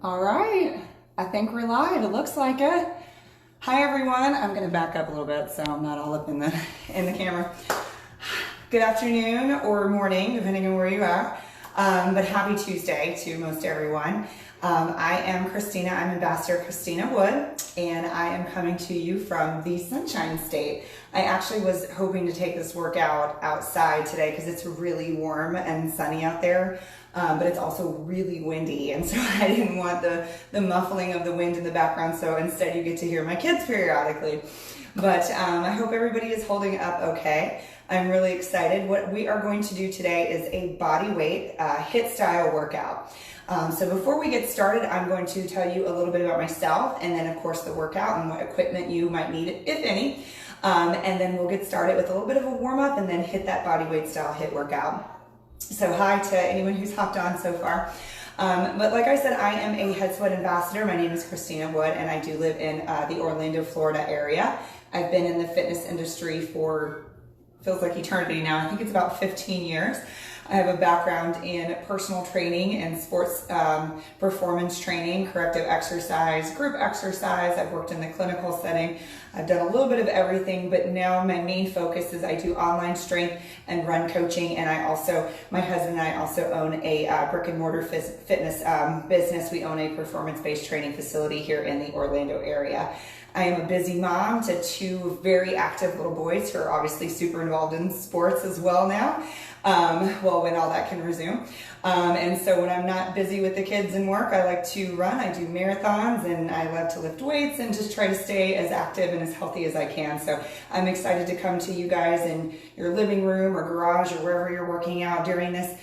All right, I think we're live. It looks like it. Hi everyone. I'm going to back up a little bit so I'm not all up in the camera. Good afternoon or morning, depending on where you are. But happy Tuesday to most everyone. I am Christina. I'm Ambassador Christina Wood, and I am coming to you from the Sunshine State. I actually was hoping to take this workout outside today because it's really warm and sunny out there, but it's also really windy, and so I didn't want the muffling of the wind in the background, so instead you get to hear my kids periodically. But I hope everybody is holding up okay. I'm really excited. What we are going to do today is a body weight HIIT style workout. So before we get started, I'm going to tell you a little bit about myself, and then of course the workout and what equipment you might need, if any. And then we'll get started with a little bit of a warm up and then hit that body weight style HIIT workout. So hi to anyone who's hopped on so far. But like I said, I am a Headsweats ambassador. My name is Christina Wood, and I do live in the Orlando, Florida area. I've been in the fitness industry for, feels like eternity now. I think it's about 15 years. I have a background in personal training and sports performance training, corrective exercise, group exercise. I've worked in the clinical setting. I've done a little bit of everything, but now my main focus is I do online strength and run coaching, and my husband and I also own a brick and mortar fitness business. We own a performance-based training facility here in the Orlando area. I am a busy mom to two very active little boys who are obviously super involved in sports as well now. Well, when all that can resume. And so when I'm not busy with the kids and work, I like to run. I do marathons, and I love to lift weights and just try to stay as active and as healthy as I can. So I'm excited to come to you guys in your living room or garage or wherever you're working out during this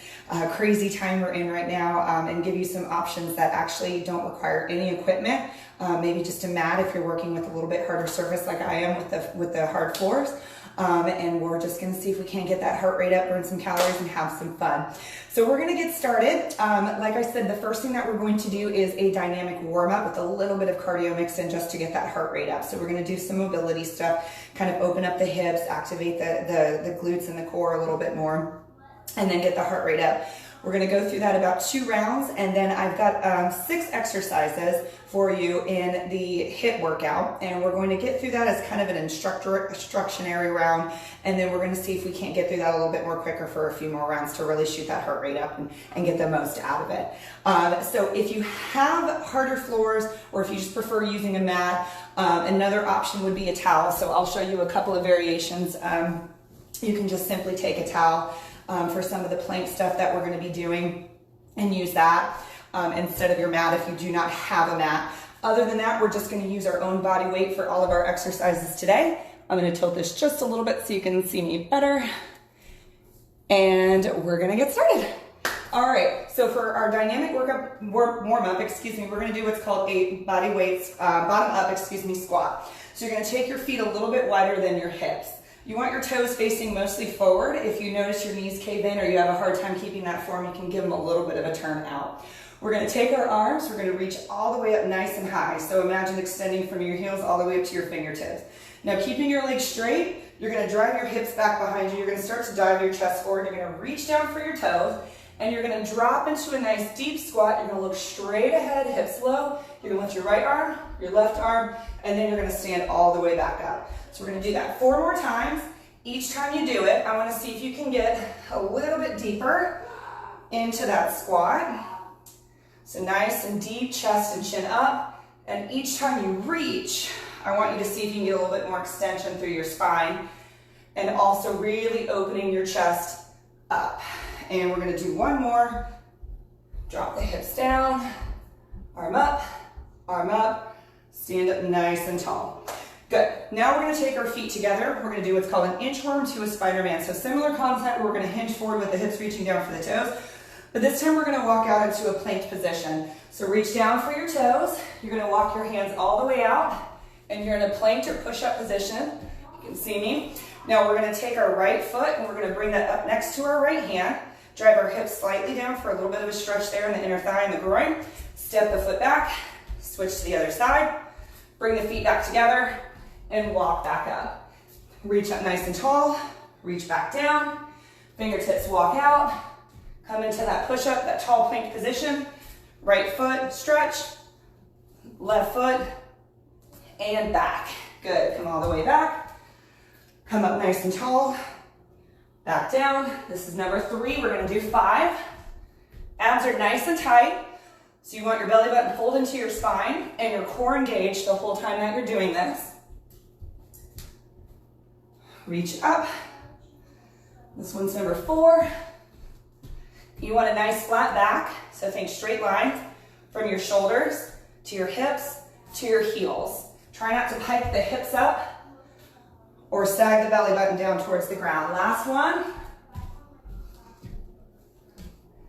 crazy time we're in right now, and give you some options that actually don't require any equipment. Maybe just a mat if you're working with a little bit harder surface like I am with the hard floors. And we're just going to see if we can't get that heart rate up, burn some calories, and have some fun. So we're going to get started. Like I said, the first thing that we're going to do is a dynamic warm-up with a little bit of cardio mixed in just to get that heart rate up. So we're going to do some mobility stuff, kind of open up the hips, activate the glutes and the core a little bit more, and then get the heart rate up. We're going to go through that about 2 rounds, and then I've got 6 exercises for you in the HIIT workout, and we're going to get through that as kind of an instructionary round, and then we're going to see if we can't get through that a little bit more quicker for a few more rounds to really shoot that heart rate up and get the most out of it. So if you have harder floors, or if you just prefer using a mat, another option would be a towel. So I'll show you a couple of variations. You can just simply take a towel for some of the plank stuff that we're going to be doing and use that instead of your mat if you do not have a mat. Other than that, we're just going to use our own body weight for all of our exercises today. I'm going to tilt this just a little bit so you can see me better. And we're going to get started. All right, so for our dynamic warm-up, we're going to do what's called a body weights, bottom-up, squat. So you're going to take your feet a little bit wider than your hips. You want your toes facing mostly forward. If you notice your knees cave in or you have a hard time keeping that form, you can give them a little bit of a turn out. We're going to take our arms, we're going to reach all the way up nice and high. So imagine extending from your heels all the way up to your fingertips. Now keeping your legs straight, you're going to drive your hips back behind you. You're going to start to dive your chest forward. You're going to reach down for your toes, and you're going to drop into a nice deep squat. You're going to look straight ahead, hips low. You're going to lift your right arm, your left arm, and then you're going to stand all the way back up. So we're going to do that 4 more times. Each time you do it, I want to see if you can get a little bit deeper into that squat. So nice and deep, chest and chin up. And each time you reach, I want you to see if you can get a little bit more extension through your spine, and also really opening your chest up. And we're going to do 1 more. Drop the hips down, arm up, stand up nice and tall. Good. Now we're going to take our feet together. We're going to do what's called an inchworm to a Spider-Man. So similar concept, we're going to hinge forward with the hips reaching down for the toes. But this time we're going to walk out into a plank position. So reach down for your toes. You're going to walk your hands all the way out, and you're in a planked or push-up position. You can see me. Now we're going to take our right foot, and we're going to bring that up next to our right hand. Drive our hips slightly down for a little bit of a stretch there in the inner thigh and the groin. Step the foot back. Switch to the other side. Bring the feet back together and walk back up. Reach up nice and tall, reach back down, fingertips walk out, come into that push-up, that tall plank position, Right foot, stretch. Left foot, and back. Good, come all the way back. Come up nice and tall. Back down. This is number 3. We're gonna do 5. Abs are nice and tight. So you want your belly button pulled into your spine and your core engaged the whole time that you're doing this. Reach up. This one's number 4. You want a nice flat back, so think straight line from your shoulders to your hips to your heels. Try not to pike the hips up or sag the belly button down towards the ground. Last one.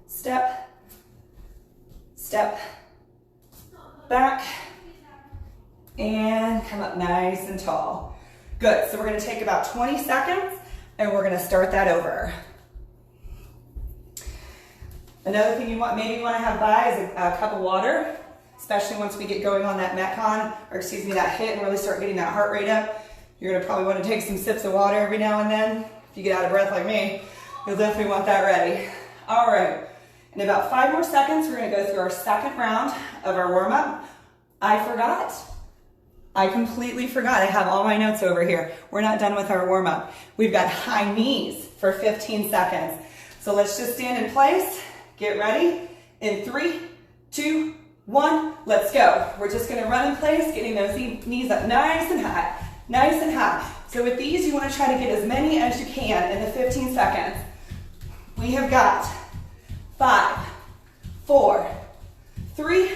Step, step, back, and come up nice and tall. Good, so we're gonna take about 20 seconds and we're gonna start that over. Another thing you maybe want to have by is a cup of water, especially once we get going on that Metcon, or excuse me, that HIIT and really start getting that heart rate up. You're gonna probably want to take some sips of water every now and then. If you get out of breath like me, you'll definitely want that ready. All right, in about 5 more seconds, we're gonna go through our second round of our warm-up. I completely forgot. I have all my notes over here. We're not done with our warm-up. We've got high knees for 15 seconds. So let's just stand in place. Get ready. In 3, 2, 1, let's go. We're just gonna run in place, getting those knees up nice and high, nice and high. So with these, you wanna try to get as many as you can in the 15 seconds. We have got 5, 4, 3,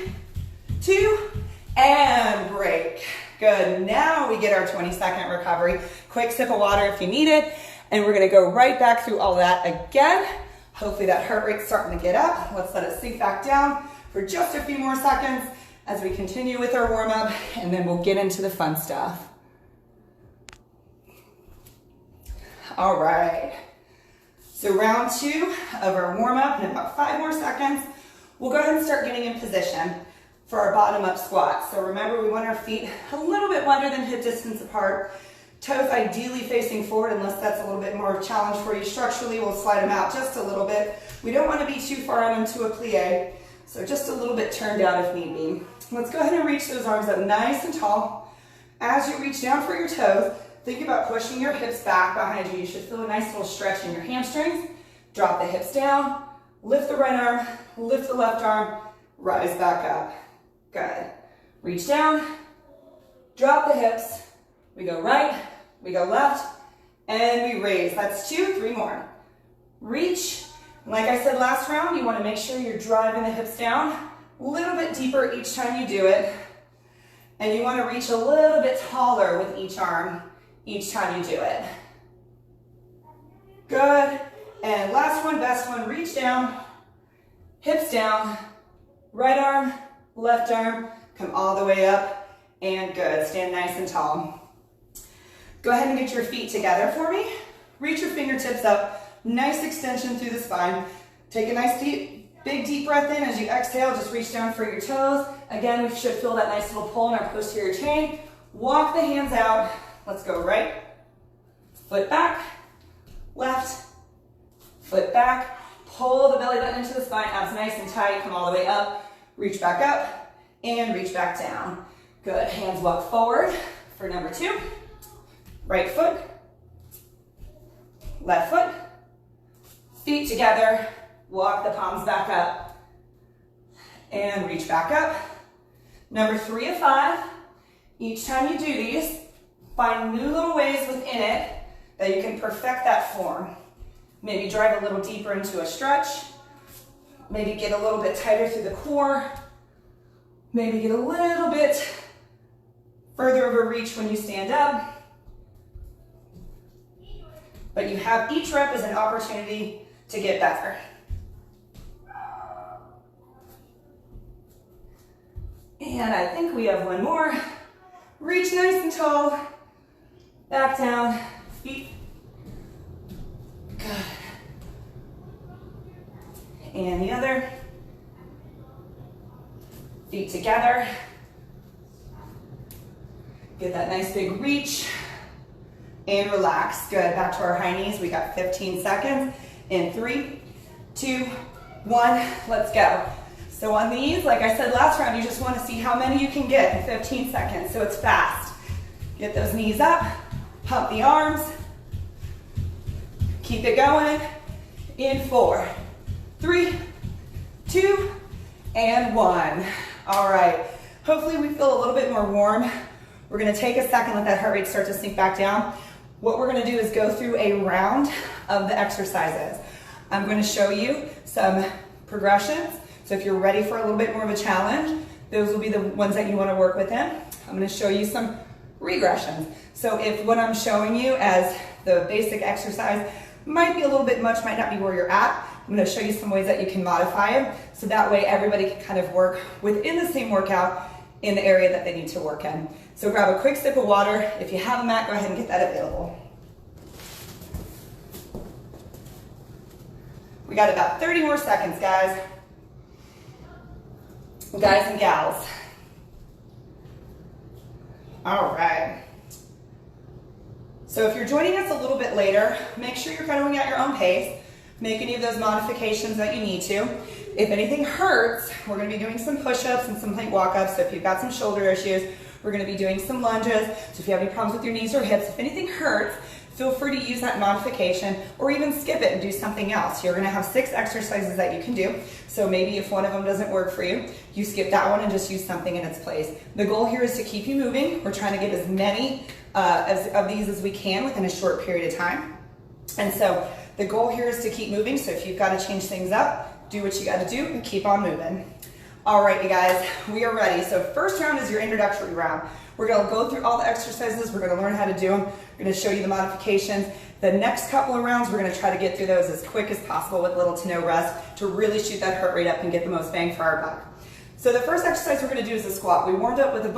2, and break. Good, now we get our 20-second recovery. Quick sip of water if you need it, and we're gonna go right back through all that again. Hopefully that heart rate's starting to get up. Let's let it sink back down for just a few more seconds as we continue with our warm-up, and then we'll get into the fun stuff. All right, so round 2 of our warm-up in about 5 more seconds. We'll go ahead and start getting in position for our bottom-up squat. So remember, we want our feet a little bit wider than hip distance apart. Toes ideally facing forward, unless that's a little bit more of a challenge for you structurally. We'll slide them out just a little bit. We don't want to be too far out into a plie, so just a little bit turned out if need be. Let's go ahead and reach those arms up nice and tall. As you reach down for your toes, think about pushing your hips back behind you. You should feel a nice little stretch in your hamstrings. Drop the hips down, lift the right arm, lift the left arm, rise back up. Good. Reach down, drop the hips. We go right, we go left, and we raise. That's 2, 3 more. Reach. And like I said last round, you want to make sure you're driving the hips down a little bit deeper each time you do it. And you want to reach a little bit taller with each arm each time you do it. Good. And last one, best one, reach down, hips down, right arm, left arm, come all the way up, and good. Stand nice and tall. Go ahead and get your feet together for me. Reach your fingertips up, nice extension through the spine. Take a nice big deep breath in. As you exhale, just reach down for your toes. Again, we should feel that nice little pull in our posterior chain. Walk the hands out. Let's go right, foot back, left, foot back. Pull the belly button into the spine, abs nice and tight. Come all the way up, reach back up, and reach back down. Good, hands walk forward for number 2. Right foot, left foot, feet together, walk the palms back up, and reach back up. Number 3 of 5, each time you do these, find new little ways within it that you can perfect that form. Maybe drive a little deeper into a stretch, maybe get a little bit tighter through the core, maybe get a little bit further of a reach when you stand up. But you have each rep as an opportunity to get better. And I think we have one more. Reach nice and tall, back down, feet. Good. And the other. Feet together. Get that nice big reach. And relax. Good. Back to our high knees. We got 15 seconds. In 3, 2, 1. Let's go. So on these, like I said last round, you just want to see how many you can get in 15 seconds. So it's fast. Get those knees up, pump the arms, keep it going. In 4, 3, 2, and 1. All right, hopefully we feel a little bit more warm. We're gonna take a second, let that heart rate start to sink back down. What we're gonna do is go through a round of the exercises. I'm gonna show you some progressions. So if you're ready for a little bit more of a challenge, those will be the ones that you wanna work within. I'm gonna show you some regressions. So if what I'm showing you as the basic exercise might be a little bit much, might not be where you're at, I'm going to show you some ways that you can modify it, so that way everybody can kind of work within the same workout in the area that they need to work in. So grab a quick sip of water. If you have a mat, go ahead and get that available. We got about 30 more seconds, guys. Guys and gals. All right. So if you're joining us a little bit later, make sure you're going at your own pace. Make any of those modifications that you need to. If anything hurts, we're going to be doing some push-ups and some plank walk-ups. So if you've got some shoulder issues, we're going to be doing some lunges. So if you have any problems with your knees or hips, if anything hurts, feel free to use that modification or even skip it and do something else. You're going to have 6 exercises that you can do. So maybe if one of them doesn't work for you, you skip that one and just use something in its place. The goal here is to keep you moving. We're trying to get as many of these as we can within a short period of time. And so the goal here is to keep moving. So if you've got to change things up, do what you got to do and keep on moving. All right, you guys, we are ready. So first round is your introductory round. We're going to go through all the exercises. We're going to learn how to do them. We're going to show you the modifications. The next couple of rounds, we're going to try to get through those as quick as possible with little to no rest to really shoot that heart rate up and get the most bang for our buck. So the first exercise we're going to do is a squat. We warmed up with a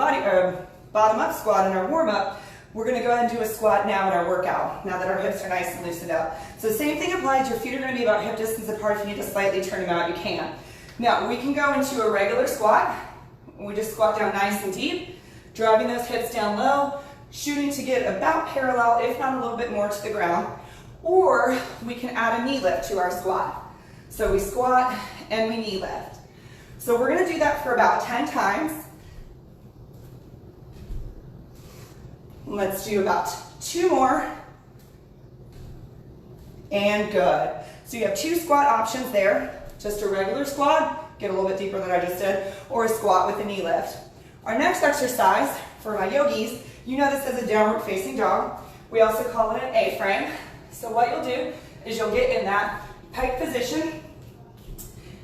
bottom-up squat in our warm-up. We're going to go ahead and do a squat now in our workout, now that our hips are nice and loosened up. So the same thing applies. Your feet are going to be about hip distance apart. If you need to slightly turn them out, you can. Now, we can go into a regular squat. We just squat down nice and deep, driving those hips down low, shooting to get about parallel, if not a little bit more to the ground. Or we can add a knee lift to our squat. So we squat and we knee lift. So we're going to do that for about 10 times. Let's do about 2 more. And good. So you have 2 squat options there. Just a regular squat, get a little bit deeper than I just did, or a squat with a knee lift. Our next exercise, for my yogis, you know this as a downward facing dog. We also call it an A-frame. So what you'll do is you'll get in that pike position.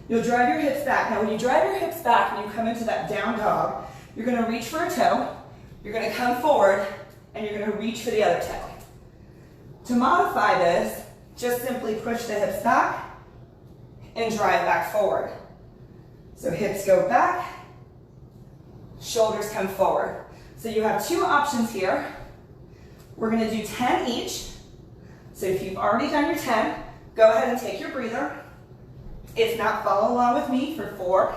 You'll drive your hips back. Now when you drive your hips back and you come into that down dog, you're going to reach for a toe, you're going to come forward, and you're going to reach for the other toe. To modify this, just simply push the hips back and drive back forward. So hips go back, shoulders come forward. So you have 2 options here. We're going to do 10 each. So if you've already done your 10, go ahead and take your breather. If not, follow along with me for 4,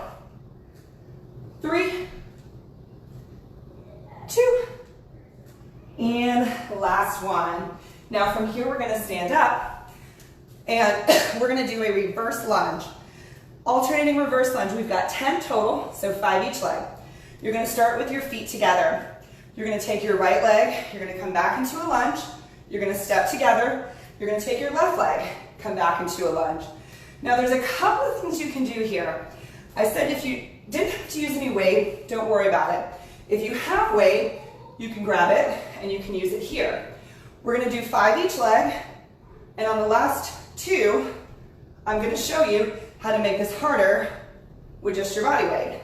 3, 2, and last one. Now from here, we're going to stand up and we're going to do a reverse lunge. Alternating reverse lunge, we've got 10 total, so 5 each leg. You're going to start with your feet together. You're going to take your right leg, you're going to come back into a lunge, you're going to step together, you're going to take your left leg, come back into a lunge. Now there's a couple of things you can do here. I said if you didn't have to use any weight, don't worry about it. If you have weight, you can grab it and you can use it here. We're going to do 5 each leg, and on the last 2, I'm going to show you how to make this harder with just your body weight.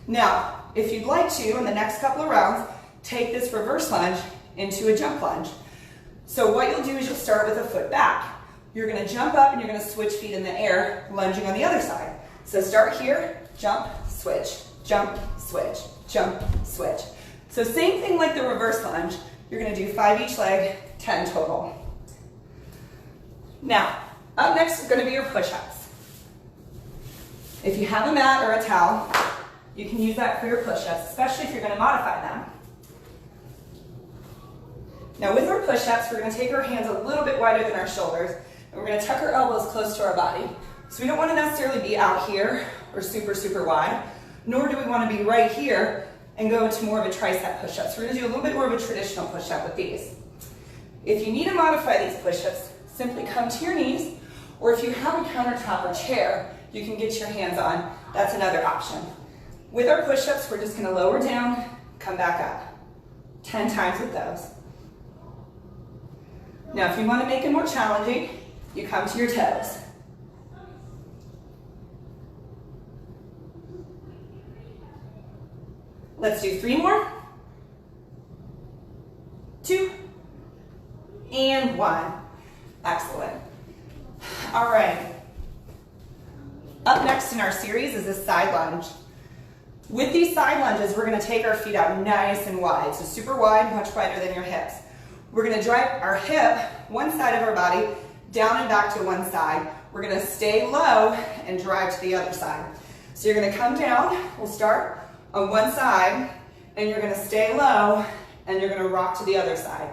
Now, if you'd like to, in the next couple of rounds, take this reverse lunge into a jump lunge. So what you'll do is you'll start with a foot back. You're going to jump up and you're going to switch feet in the air, lunging on the other side. So start here, jump, switch, jump, switch, jump, switch. So same thing like the reverse lunge. You're going to do 5 each leg, 10 total. Now, up next is going to be your push-ups. If you have a mat or a towel, you can use that for your push-ups, especially if you're going to modify them. Now with our push-ups, we're going to take our hands a little bit wider than our shoulders, and we're going to tuck our elbows close to our body. So we don't want to necessarily be out here or super, super wide, nor do we want to be right here and go into more of a tricep push-up. So we're going to do a little bit more of a traditional push-up with these. If you need to modify these push-ups, simply come to your knees, or if you have a countertop or chair, you can get your hands on. That's another option. With our push-ups, we're just going to lower down, come back up. 10 times with those. Now, if you want to make it more challenging, you come to your toes. Let's do 3 more. 2 and 1. Excellent. All right. Up next in our series is a side lunge. With these side lunges, we're going to take our feet out nice and wide. So super wide, much wider than your hips. We're going to drive our hip, one side of our body, down and back to one side. We're going to stay low and drive to the other side. So you're going to come down. We'll start on one side, and you're going to stay low, and you're going to rock to the other side.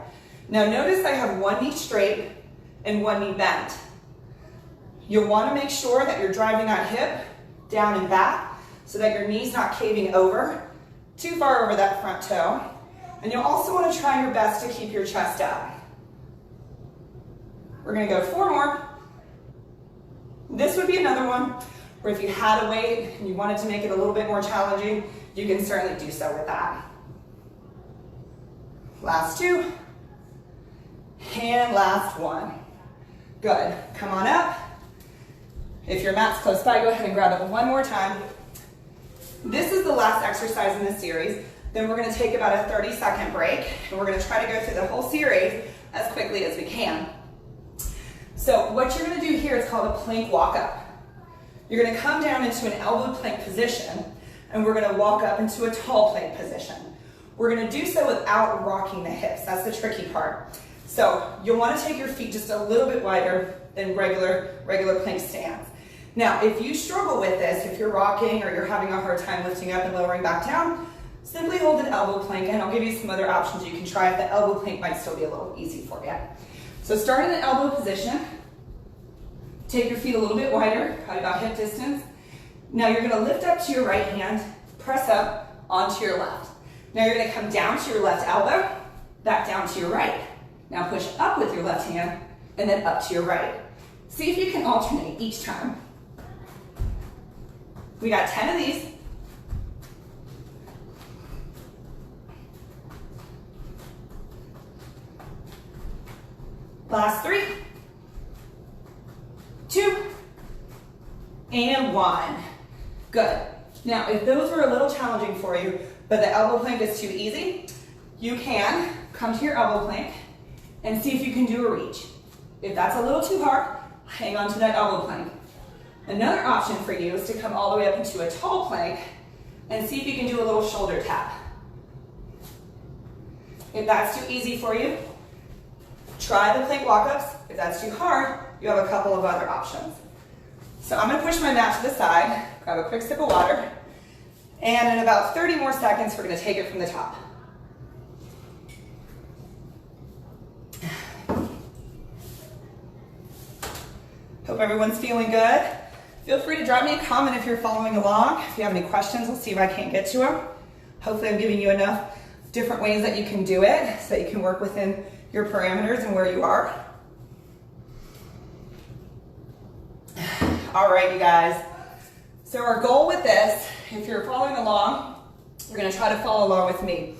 Now notice I have one knee straight and one knee bent. You'll want to make sure that you're driving that hip down and back so that your knee's not caving over, too far over that front toe. And you'll also want to try your best to keep your chest up. We're going to go 4 more. This would be another one where if you had a weight and you wanted to make it a little bit more challenging, you can certainly do so with that. Last 2. And last 1. Good. Come on up. If your mat's close by, go ahead and grab it one more time. This is the last exercise in this series. Then we're going to take about a 30-second break, and we're going to try to go through the whole series as quickly as we can. So what you're going to do here is called a plank walk up. You're going to come down into an elbow plank position, and we're going to walk up into a tall plank position. We're going to do so without rocking the hips. That's the tricky part. So you'll want to take your feet just a little bit wider than regular plank stance. Now, if you struggle with this, if you're rocking or you're having a hard time lifting up and lowering back down, simply hold an elbow plank, and I'll give you some other options you can try if the elbow plank might still be a little easy for you. So start in the elbow position. Take your feet a little bit wider, probably about hip distance. Now you're going to lift up to your right hand, press up onto your left. Now you're going to come down to your left elbow, back down to your right. Now push up with your left hand, and then up to your right. See if you can alternate each time. We got 10 of these. Last 3, 2, and 1. Good. Now, if those were a little challenging for you, but the elbow plank is too easy, you can come to your elbow plank and see if you can do a reach. If that's a little too hard, hang on to that elbow plank. Another option for you is to come all the way up into a tall plank and see if you can do a little shoulder tap. If that's too easy for you, try the plank walk-ups. If that's too hard, you have a couple of other options. So I'm going to push my mat to the side, grab a quick sip of water, and in about 30 more seconds, we're going to take it from the top. Hope everyone's feeling good. Feel free to drop me a comment if you're following along. If you have any questions, we'll see if I can't get to them. Hopefully I'm giving you enough different ways that you can do it so that you can work within your parameters and where you are. All right, you guys. So our goal with this, if you're following along, we're going to try to follow along with me.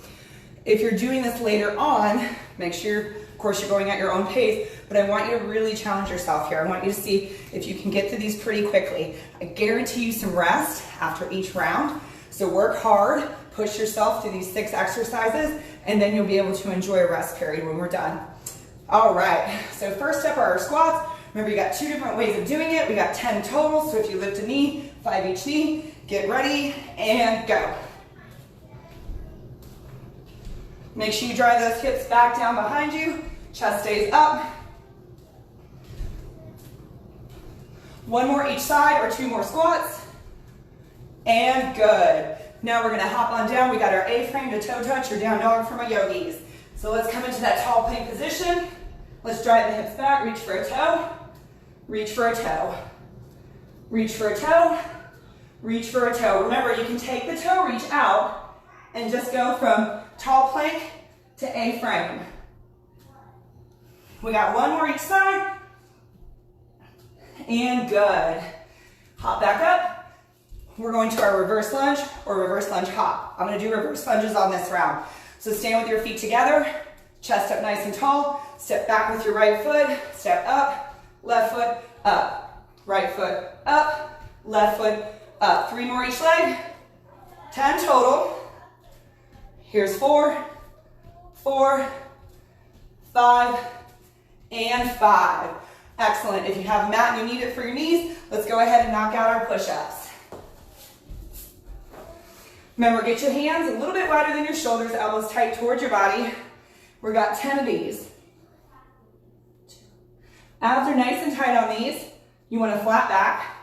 If you're doing this later on, make sure, of course, you're going at your own pace, but I want you to really challenge yourself here. I want you to see if you can get through these pretty quickly. I guarantee you some rest after each round. So work hard, push yourself through these 6 exercises, and then you'll be able to enjoy a rest period when we're done. All right, so first up are our squats. Remember, you got 2 different ways of doing it. We got 10 total, so if you lift a knee, 5 each knee, get ready, and go. Make sure you drive those hips back down behind you. Chest stays up. 1 more each side, or 2 more squats. And good. Now we're gonna hop on down. We got our A-frame to toe touch, or down dog for my yogis. So let's come into that tall plank position. Let's drive the hips back, reach for a toe, reach for a toe, reach for a toe, reach for a toe. Remember, you can take the toe reach out and just go from tall plank to A-frame. We got one more each side. And good. Hop back up. We're going to our reverse lunge or reverse lunge hop. I'm going to do reverse lunges on this round. So stand with your feet together, chest up nice and tall, step back with your right foot, step up, left foot, up, right foot, up, left foot, up. 3 more each leg, 10 total. Here's 4, 4, 5, and 5. Excellent. If you have a mat and you need it for your knees, let's go ahead and knock out our push-ups. Remember, get your hands a little bit wider than your shoulders, elbows tight towards your body. We've got 10 of these. Abs are nice and tight on these. You want to flat back.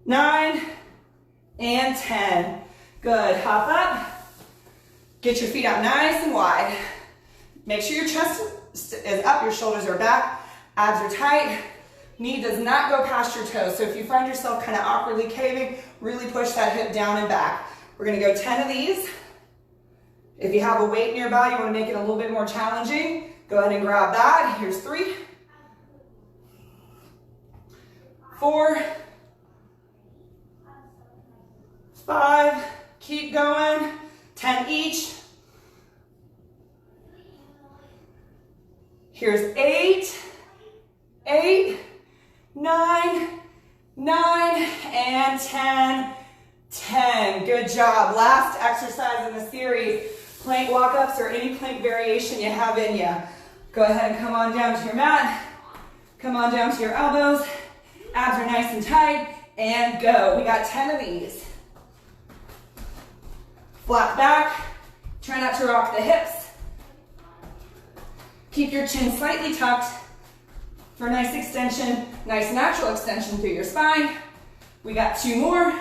Nine and 10. Good. Hop up. Get your feet out nice and wide. Make sure your chest is up, your shoulders are back. Abs are tight, knee does not go past your toes. So if you find yourself kind of awkwardly caving, really push that hip down and back. We're gonna go 10 of these. If you have a weight nearby, you wanna make it a little bit more challenging, go ahead and grab that. Here's 3, 4, 5, keep going, 10 each. Here's 8, 8, 9, 9, and 10, 10. Good job. Last exercise in the series, plank walk-ups or any plank variation you have in you. Go ahead and come on down to your mat. Come on down to your elbows. Abs are nice and tight, and go. We got 10 of these. Flat back. Try not to rock the hips. Keep your chin slightly tucked for a nice extension, nice natural extension through your spine. We got 2 more.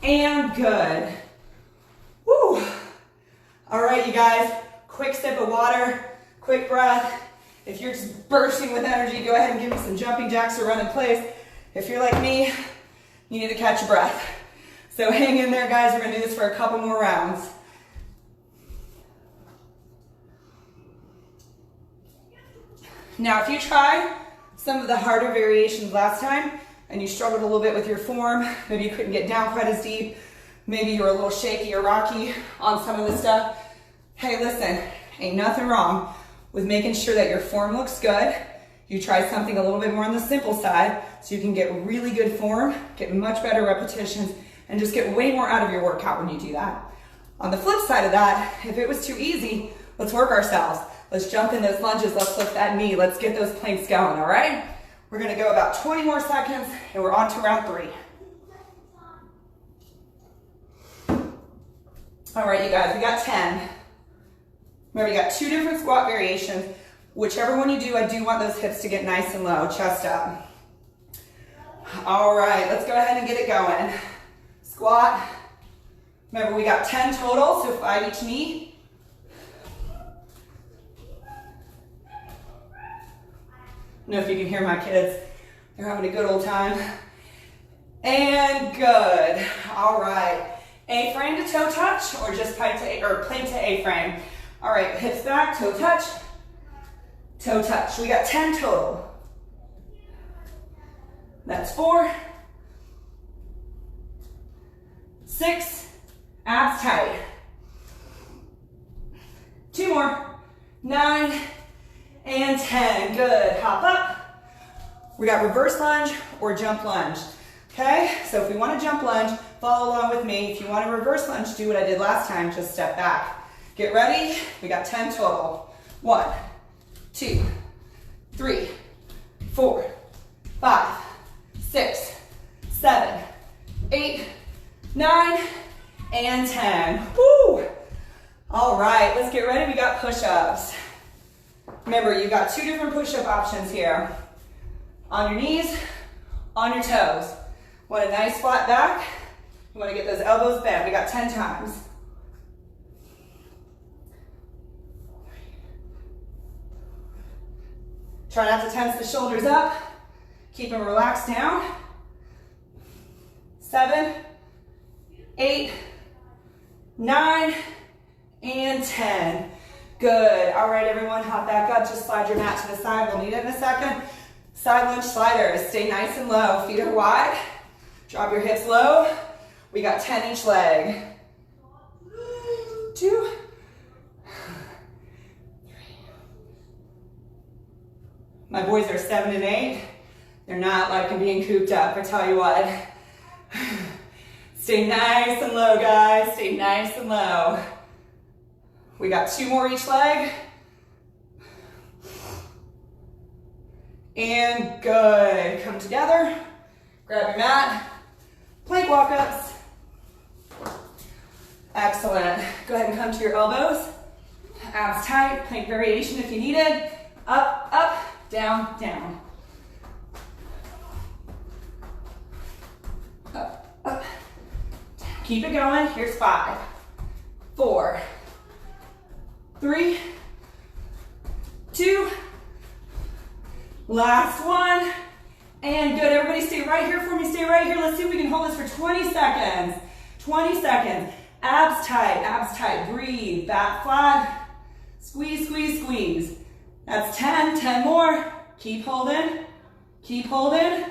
And good. Woo. All right, you guys, quick sip of water, quick breath. If you're just bursting with energy, go ahead and give me some jumping jacks or run in place. If you're like me, you need to catch your breath. So hang in there, guys. We're gonna do this for a couple more rounds. Now, if you tried some of the harder variations last time and you struggled a little bit with your form, maybe you couldn't get down quite as deep, maybe you were a little shaky or rocky on some of the stuff, hey, listen, ain't nothing wrong with making sure that your form looks good. You try something a little bit more on the simple side so you can get really good form, get much better repetitions, and just get way more out of your workout when you do that. On the flip side of that, if it was too easy, let's work ourselves. Let's jump in those lunges, let's lift that knee, let's get those planks going, all right? We're gonna go about 20 more seconds and we're on to round 3. All right, you guys, we got 10. Remember, you got 2 different squat variations. Whichever one you do, I do want those hips to get nice and low, chest up. All right, let's go ahead and get it going. Squat. Remember, we got 10 total, so 5 each knee. I don't know if you can hear my kids. They're having a good old time. And good. All right. A-frame to toe touch or just plank to A-frame. All right, hips back, toe touch, toe touch. We got 10 total. That's 4, 6, abs tight. 2 more, 9, and 10. Good. Hop up. We got reverse lunge or jump lunge. Okay? So if we want to jump lunge, follow along with me. If you want to reverse lunge, do what I did last time. Just step back. Get ready. We got 10 total. 1, 2, 3, 4, 5, 6, 7, 8, 9, and 10. Woo! All right, let's get ready. We got push-ups. Remember, you've got 2 different push-up options here. On your knees, on your toes. Want a nice flat back. You want to get those elbows bent. We got 10 times. Try not to tense the shoulders up. Keep them relaxed down. 7, 8, 9, and 10. Good. All right, everyone, hop back up. Just slide your mat to the side. We'll need it in a second. Side lunge sliders. Stay nice and low. Feet are wide. Drop your hips low. We got 10 each leg. 2, 3. My boys are 7 and 8. They're not liking being cooped up, I tell you what. Stay nice and low, guys. Stay nice and low. We got 2 more each leg. And good. Come together. Grab your mat. Plank walk-ups. Excellent. Go ahead and come to your elbows. Abs tight. Plank variation if you need it. Up, up, down, down. Up, up. Keep it going. Here's 5, 4, 3, 2, last one, and good. Everybody stay right here for me. Stay right here. Let's see if we can hold this for 20 seconds. 20 seconds. Abs tight, abs tight. Breathe. Back flat. Squeeze, squeeze, squeeze. That's 10. 10 more. Keep holding. Keep holding.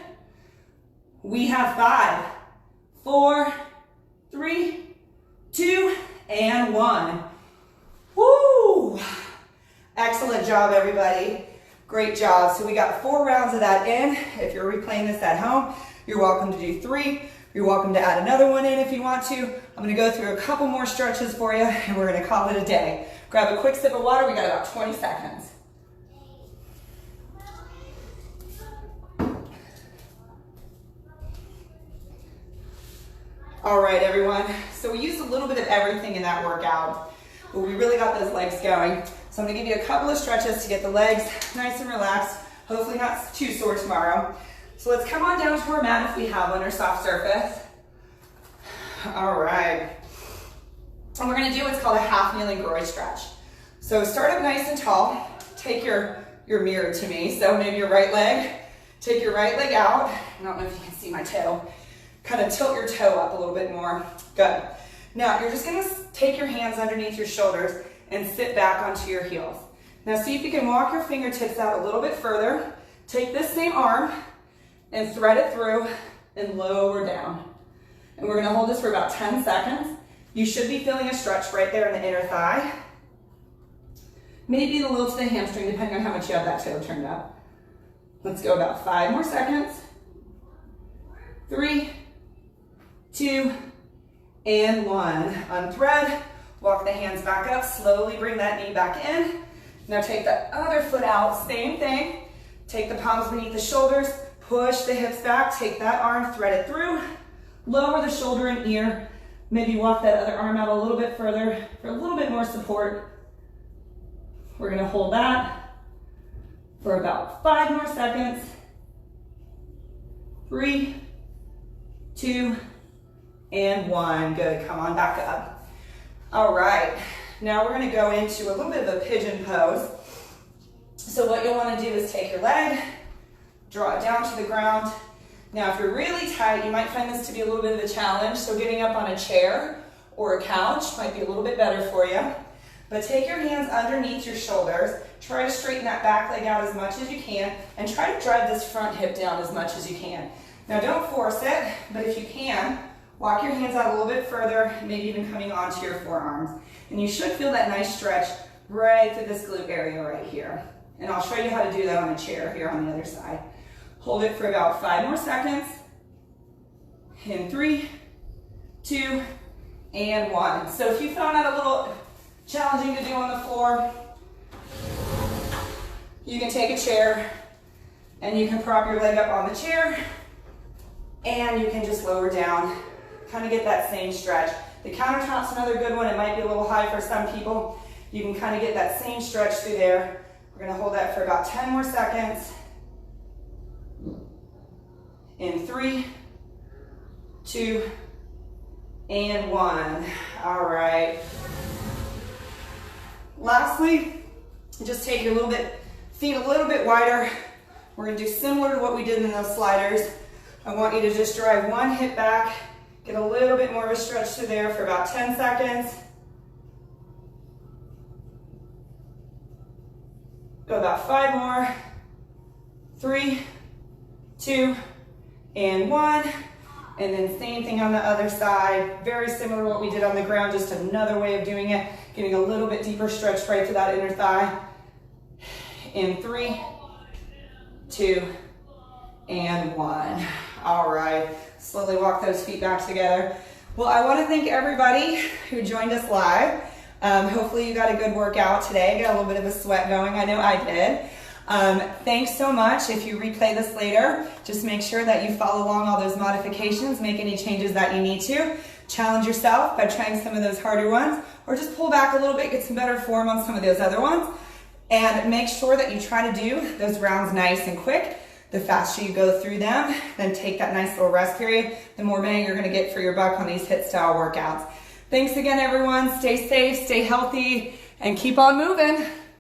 We have 5, 4, 3, 2, and 1. Woo! Excellent job, everybody. Great job. So we got 4 rounds of that in. If you're replaying this at home, you're welcome to do 3. You're welcome to add another one in if you want to. I'm going to go through a couple more stretches for you, and we're going to call it a day. Grab a quick sip of water. We got about 20 seconds. All right, everyone. So we used a little bit of everything in that workout, but we really got those legs going. So I'm gonna give you a couple of stretches to get the legs nice and relaxed, hopefully not too sore tomorrow. So let's come on down to our mat if we have one, or soft surface. All right. And we're gonna do what's called a half kneeling groin stretch. So start up nice and tall. Take your mirror to me. So maybe your right leg. Take your right leg out. I don't know if you can see my toe. Kind of tilt your toe up a little bit more. Good. Now you're just gonna take your hands underneath your shoulders and sit back onto your heels. Now see if you can walk your fingertips out a little bit further. Take this same arm and thread it through and lower down. And we're gonna hold this for about 10 seconds. You should be feeling a stretch right there in the inner thigh. Maybe a little to the hamstring, depending on how much you have that toe turned up. Let's go about 5 more seconds. 3, 2, and 1. Unthread, walk the hands back up, slowly bring that knee back in. Now take the other foot out, same thing. Take the palms beneath the shoulders, push the hips back, take that arm, thread it through, lower the shoulder and ear. Maybe walk that other arm out a little bit further for a little bit more support. We're gonna hold that for about 5 more seconds. 3, 2, and 1. Good, come on back up. All right, now we're gonna go into a little bit of a pigeon pose. So what you'll wanna do is take your leg, draw it down to the ground. Now if you're really tight, you might find this to be a little bit of a challenge, so getting up on a chair or a couch might be a little bit better for you. But take your hands underneath your shoulders, try to straighten that back leg out as much as you can, and try to drive this front hip down as much as you can. Now don't force it, but if you can, walk your hands out a little bit further, maybe even coming onto your forearms. And you should feel that nice stretch right through this glute area right here. And I'll show you how to do that on a chair here on the other side. Hold it for about 5 more seconds. In 3, 2, and 1. So if you found that a little challenging to do on the floor, you can take a chair and you can prop your leg up on the chair and you can just lower down, kind of get that same stretch. The countertop's another good one. It might be a little high for some people. You can kind of get that same stretch through there. We're gonna hold that for about 10 more seconds. In 3, 2, and 1. All right. Lastly, just take your little bit Feet a little bit wider. We're gonna do similar to what we did in those sliders. I want you to just drive one hip back, get a little bit more of a stretch through there for about 10 seconds. Go about 5 more. 3, 2, and 1. And then same thing on the other side. Very similar to what we did on the ground, just another way of doing it. Getting a little bit deeper stretch right to that inner thigh. In 3, 2, and 1. All right, slowly walk those feet back together. Well, I want to thank everybody who joined us live. Hopefully you got a good workout today. Got a little bit of a sweat going. I know I did. Thanks so much. If you replay this later, just make sure that you follow along all those modifications, make any changes that you need to. Challenge yourself by trying some of those harder ones, or just pull back a little bit, get some better form on some of those other ones. And make sure that you try to do those rounds nice and quick. The faster you go through them, then take that nice little rest period, the more bang you're gonna get for your buck on these HIIT style workouts. Thanks again, everyone. Stay safe, stay healthy, and keep on moving.